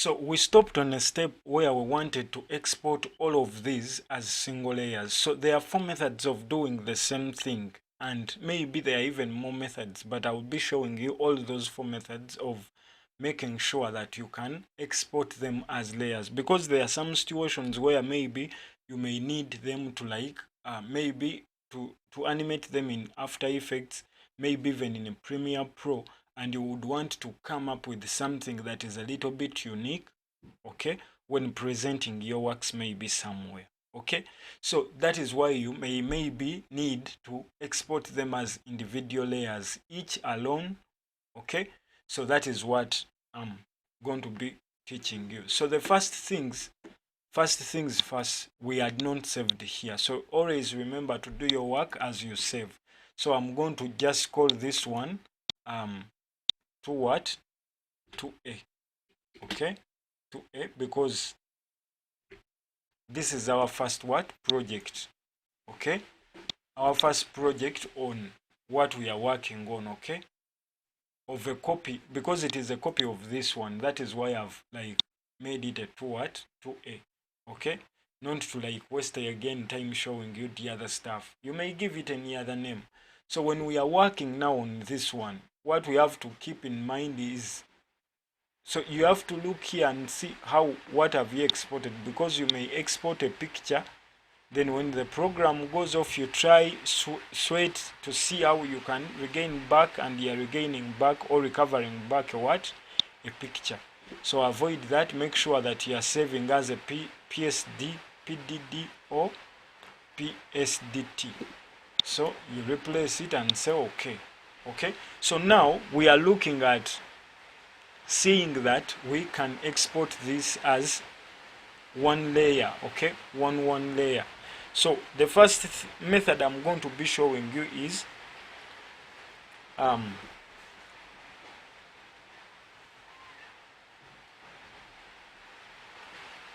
So we stopped on a step where we wanted to export all of these as single layers. So there are 4 methods of doing the same thing, and maybe there are even more methods, but I will be showing you all those 4 methods of making sure that you can export them as layers, because there are some situations where maybe you may need them to maybe to animate them in After Effects, maybe even in a Premiere Pro, and you would want to come up with something that is a little bit unique, okay, when presenting your works maybe somewhere, okay. So that is why you maybe need to export them as individual layers, each alone, okay. So that is what I'm going to be teaching you. So the first things first, we had not saved here, so always remember to do your work as you save. So I'm going to just call this one to what? To A. Okay, to A, because this is our first what? Project. Okay, our first project on what we are working on, okay, of a copy, because it is a copy of this one. That is why I've made it a to what? To A. Okay, not to waste again time showing you the other stuff. You may give it any other name. So when we are working now on this one, what we have to keep in mind is, so you have to look here and see what have you exported, because you may export a picture, then when the program goes off, you try sweat to see how you can regain back, and you're regaining back or recovering back a picture. So avoid that. Make sure that you are saving as a PSD, PDD, or PSDT. So you replace it and say okay. Okay, so now we are looking at seeing that we can export this as one layer, okay, one layer. So the first method I'm going to be showing you is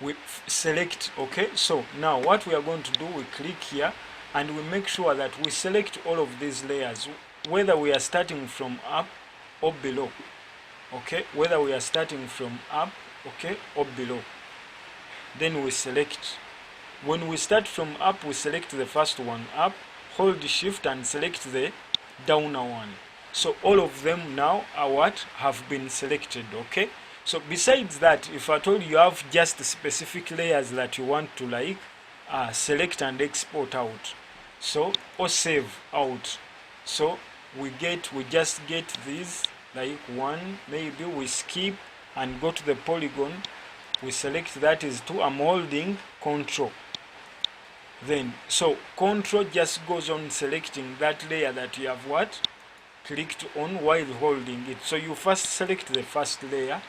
we select, okay. So now what we are going to do, we click here and we make sure that we select all of these layers, whether we are starting from up or below, okay, whether we are starting from up, okay, or below. Then we select. When we start from up, we select the first one up, hold shift and select the downer one. So all of them now are what have been selected, okay. So besides that, if at all you have just specific layers that you want to select and export out, so or save out, so we just get these one, maybe we skip and go to the polygon, we select that is 2, I'm holding control. Then so control just goes on selecting that layer that you have what clicked on while holding it. So you first select the first layer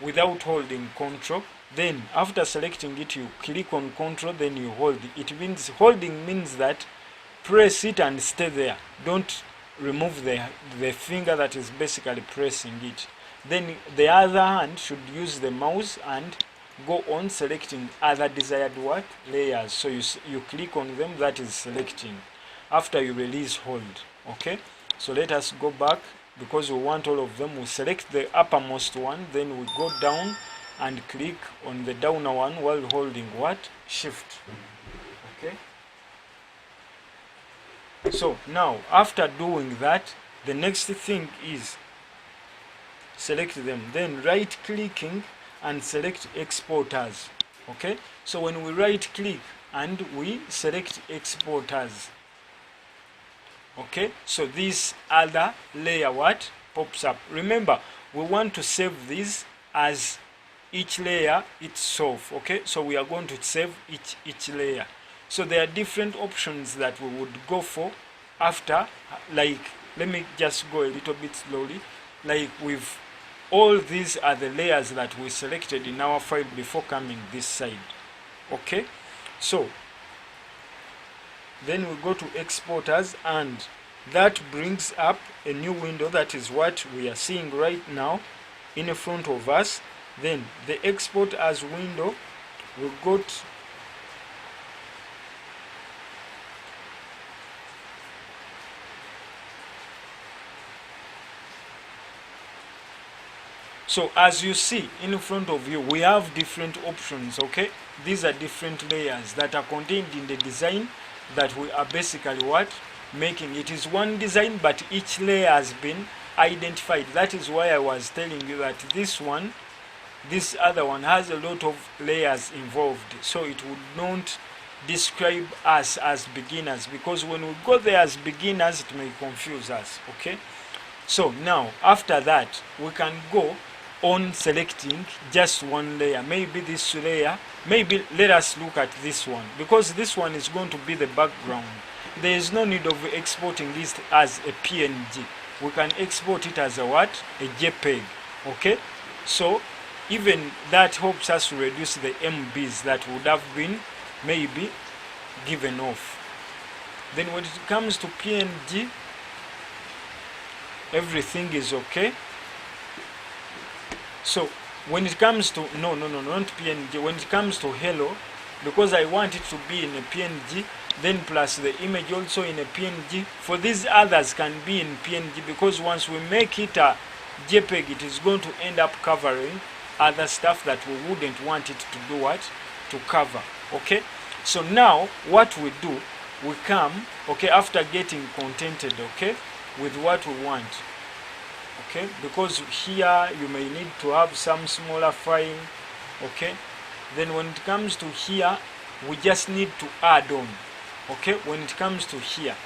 without holding control, then after selecting it you click on control, then you hold it. It means holding means that press it and stay there, don't remove the finger that is basically pressing it. Then the other hand should use the mouse and go on selecting other desired what layers. So you click on them, that is selecting. After you release hold, okay. So let us go back, because we want all of them. We select the uppermost one, then we go down and click on the downer one while holding what shift, okay. So now after doing that, the next thing is select them, then right clicking and select export as, okay. So when we right click and we select export as, okay, so this other layer what pops up. Remember, we want to save this as each layer itself, okay. So we are going to save each layer. So there are different options that we would go for after, let me just go a little bit slowly. With all these are the layers that we selected in our file before coming this side, okay. So then we go to exporters, and that brings up a new window. That is what we are seeing right now in front of us. Then the export as window, we got So as you see in front of you, we have different options. Okay, these are different layers that are contained in the design that we are basically what making. It is one design, but each layer has been identified. That is why I was telling you that this other one has a lot of layers involved, so it would not describe us as beginners, because when we go there as beginners it may confuse us. Okay, so now after that we can go on selecting just one layer. Maybe this layer, maybe let us look at this one, because this one is going to be the background. There is no need of exporting this as a PNG. We can export it as a what? A JPEG. Okay, so even that helps us to reduce the MBs that would have been maybe given off. Then when it comes to PNG, everything is okay. So when it comes to not PNG, when it comes to hello, because I want it to be in a PNG, then plus the image also in a PNG. For these others can be in PNG, because once we make it a JPEG, it is going to end up covering other stuff that we wouldn't want it to do what? To cover. Okay, so now what we do, we come, okay, after getting contented, okay, with what we want. Okay, because here you may need to have some smaller file. Okay, then when it comes to here, we just need to add on. Okay, when it comes to here,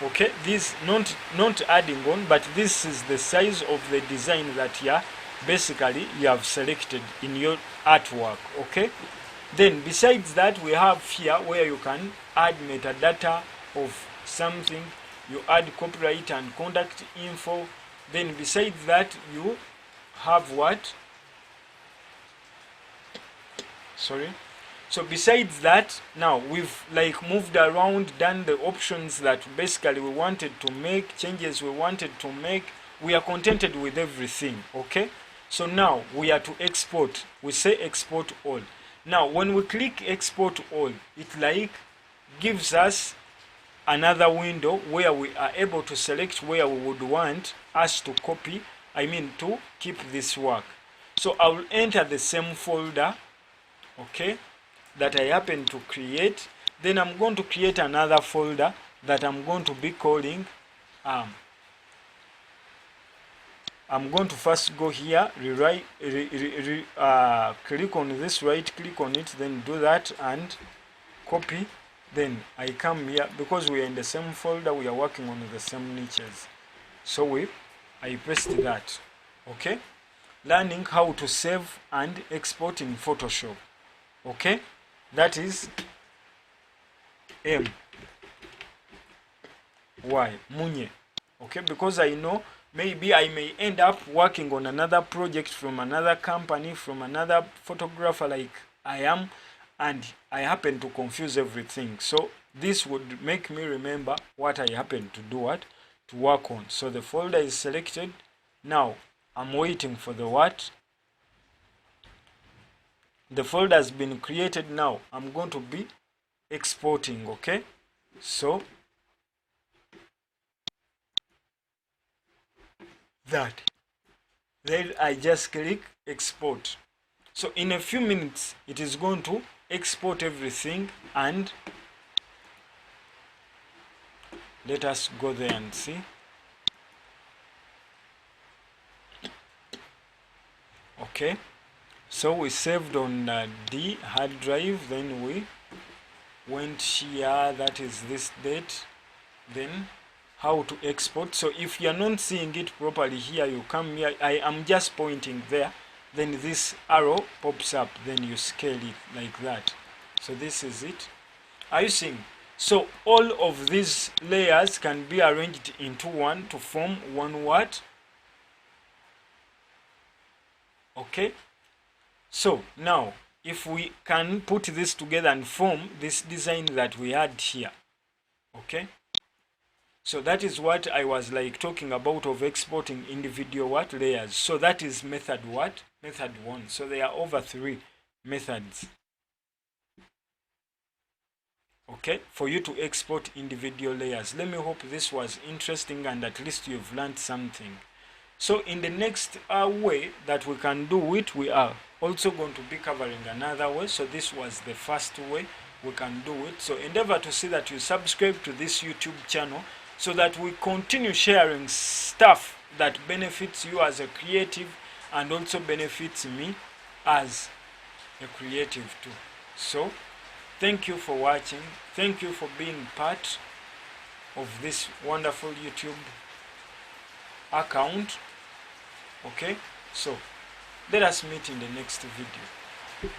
okay, this not adding on, but this is the size of the design that basically you have selected in your artwork. Okay, then besides that, we have here where you can add metadata of something. You add copyright and contact info. Then besides that, you have what? Sorry. So besides that, now we've like moved around, done the options that basically we wanted to make, changes we wanted to make. We are contented with everything. Okay, so now we are to export. We say export all. Now when we click export all, it like gives us another window where we are able to select where we would want us to copy, to keep this work. So I will enter the same folder, okay, that I happen to create. Then I'm going to create another folder that I'm going to be calling I'm going to first go here, click on this, right click on it, then do that and copy. Then I come here, because we are in the same folder, we are working on the same niches. So I paste that. Okay, learning how to save and export in Photoshop. Okay, that is 𝐉𝐏𝐄𝐆. Okay, because I know maybe I may end up working on another project from another company, from another photographer like I am, and I happen to confuse everything. So this would make me remember what I happen to do, to work on. So the folder is selected. Now I'm waiting for the what? The folder has been created. Now I'm going to be exporting. Okay, so that, then I just click export. So in a few minutes it is going to export everything, and let us go there and see. Okay, so we saved on D hard drive, then we went here, that is this date, then how to export. So if you're not seeing it properly here, you come here, I am just pointing there, then this arrow pops up, then you scale it like that. So this is it. Are you seeing? So all of these layers can be arranged into one to form one what? Okay, so now if we can put this together and form this design that we had here. Okay, so that is what I was like talking about of exporting individual what layers. So that is method what? Method 1. So there are over 3 methods, okay, for you to export individual layers. Let me hope this was interesting and at least you've learned something. So in the next way that we can do it, we are also going to be covering another way. So this was the first way we can do it. So endeavor to see that you subscribe to this YouTube channel so that we continue sharing stuff that benefits you as a creative and also benefits me as a creative too. So thank you for watching. Thank you for being part of this wonderful YouTube account. Okay, so let us meet in the next video.